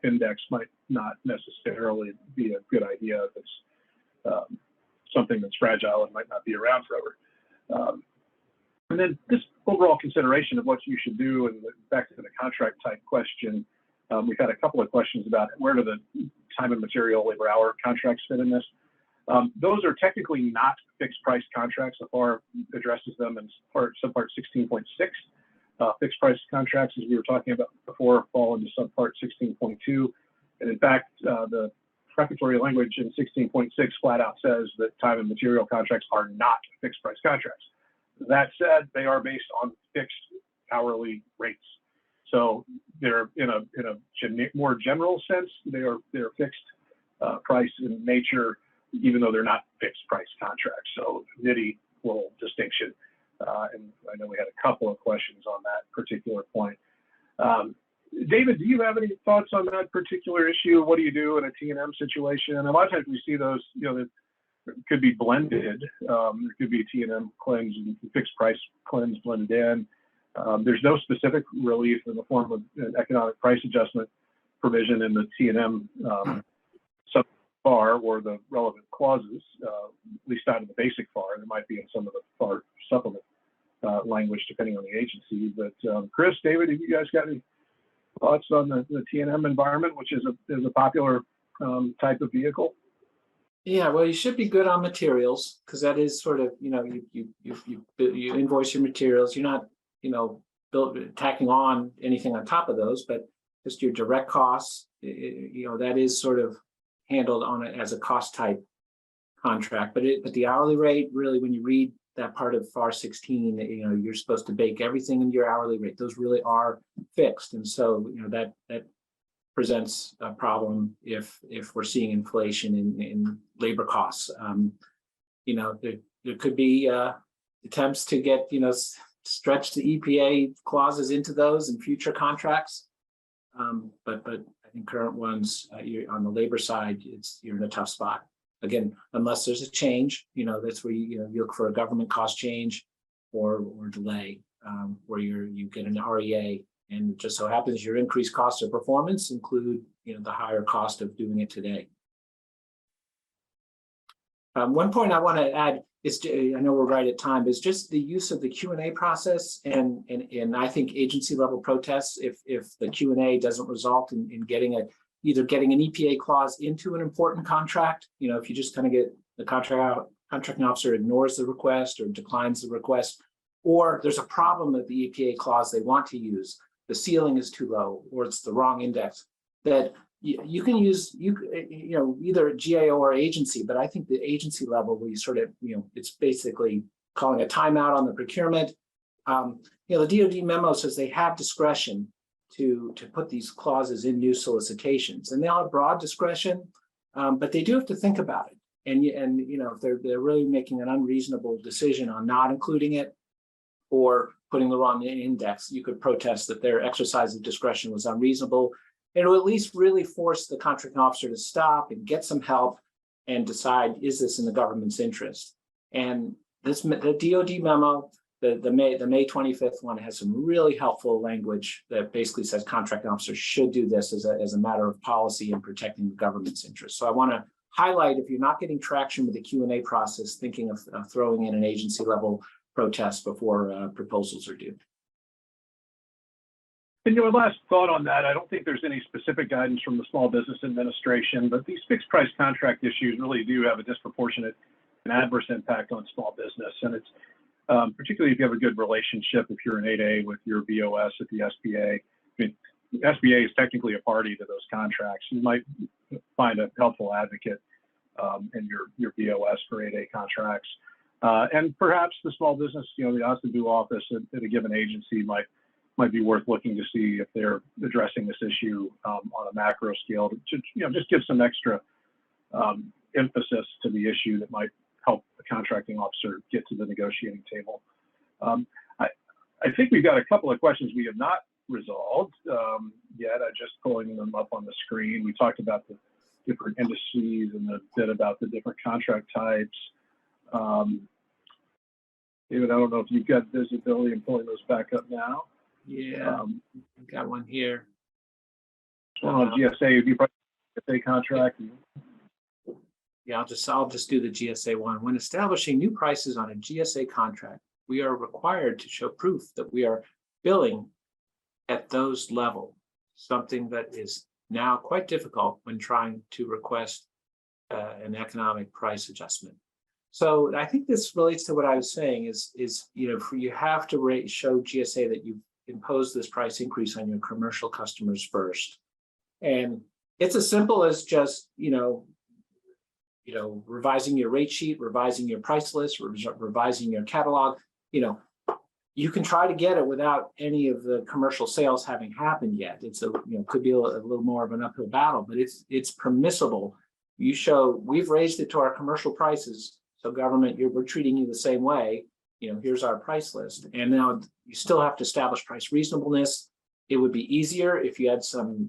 index might not necessarily be a good idea if it's something that's fragile and might not be around forever. And then this overall consideration of what you should do, and back to the contract type question, we've had a couple of questions about where do the time and material labor hour contracts fit in this. Those are technically not fixed price contracts. The FAR addresses them in subpart 16.6. Fixed price contracts, as we were talking about before, fall into subpart 16.2. And in fact, the prefatory language in 16.6 flat out says that time and material contracts are not fixed price contracts. That said, they are based on fixed hourly rates. So they're in a more general sense, they're fixed price in nature, even though they're not fixed price contracts. So nitty little distinction. And I know we had a couple of questions on that particular point. David, do you have any thoughts on that particular issue? What do you do in a T&M situation? And a lot of times we see those, that could be blended. There could be a T&M cleanse and fixed price cleanse blended in. There's no specific relief in the form of an economic price adjustment provision in the T&M FAR or the relevant clauses, at least out of the basic FAR. There might be in some of the FAR supplement language depending on the agency. But Chris, David, have you guys got any thoughts on the T&M environment, which is a popular type of vehicle? Yeah, well, you should be good on materials, because that is sort of, you invoice your materials. You're not, tacking on anything on top of those, but just your direct costs, that is sort of handled on it as a cost type contract. But the hourly rate, really, when you read that part of FAR 16, you're supposed to bake everything into your hourly rate. Those really are fixed, and so that presents a problem if we're seeing inflation in labor costs. There could be attempts to get stretch the EPA clauses into those in future contracts, but I think current ones, you're on the labor side, you're in a tough spot. Again, unless there's a change, that's where you look for a government cost change or delay, where you get an REA. And it just so happens your increased cost of performance include, the higher cost of doing it today. One point I want to add is, I know we're right at time, is just the use of the Q&A process and I think agency level protests if the Q&A doesn't result in getting either getting an EPA clause into an important contract. If you just kind of get the contracting officer ignores the request or declines the request, or there's a problem with the EPA clause they want to use, the ceiling is too low or it's the wrong index, that you can use either GAO or agency, but I think the agency level where you sort of it's basically calling a timeout on the procurement. The DoD memo says they have discretion to put these clauses in new solicitations, and they'll have broad discretion, but they do have to think about it. And if they're really making an unreasonable decision on not including it or putting the wrong index, you could protest that their exercise of discretion was unreasonable. It will at least really force the contracting officer to stop and get some help and decide, is this in the government's interest? And the DoD memo, the May 25th one, has some really helpful language that basically says contracting officers should do this as a matter of policy in protecting the government's interest. So I want to highlight, if you're not getting traction with the Q&A process, thinking of throwing in an agency level protest before proposals are due. And your last thought on that, I don't think there's any specific guidance from the Small Business Administration, but these fixed price contract issues really do have a disproportionate and adverse impact on small business. And it's particularly if you have a good relationship, if you're an 8A with your BOS at the SBA. I mean, the SBA is technically a party to those contracts. You might find a helpful advocate in your BOS for 8A contracts. And perhaps the small business, the OSDU office at a given agency might be worth looking to see if they're addressing this issue on a macro scale to just give some extra emphasis to the issue that might help the contracting officer get to the negotiating table. I think we've got a couple of questions we have not resolved yet. I'm just pulling them up on the screen. We talked about the different indices and a bit about the different contract types. David, I don't know if you've got visibility in pulling those back up now. Yeah, I've got one here. On GSA, GSA contract. Yeah, I'll just do the GSA one. When establishing new prices on a GSA contract, we are required to show proof that we are billing at those level, something that is now quite difficult when trying to request an economic price adjustment. So I think this relates to what I was saying is you have to show GSA that you've imposed this price increase on your commercial customers first. And it's as simple as just, revising your rate sheet, revising your price list, revising your catalog. You can try to get it without any of the commercial sales having happened yet. It's could be a little more of an uphill battle, but it's permissible. You show we've raised it to our commercial prices. So government, we're treating you the same way. Here's our price list. And now you still have to establish price reasonableness. It would be easier if you had some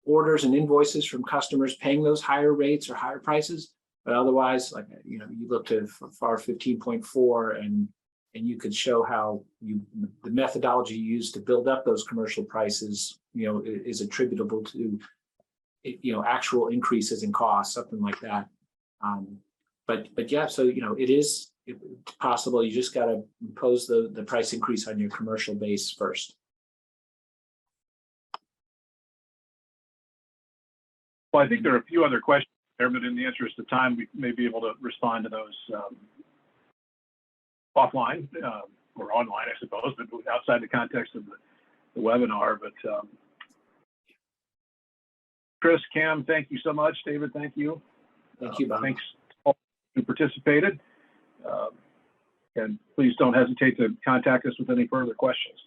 orders and invoices from customers paying those higher rates or higher prices. But otherwise, you look to FAR 15.4 and you could show how the methodology used to build up those commercial prices, is attributable to, actual increases in costs, something like that. But yeah, so it is possible. You just got to impose the price increase on your commercial base first. Well, I think there are a few other questions there, but in the interest of time, we may be able to respond to those offline or online, I suppose, but outside the context of the webinar. But Chris, Cam, thank you so much. David, thank you. Thank you, Bob. Thanks all who participated. And please don't hesitate to contact us with any further questions.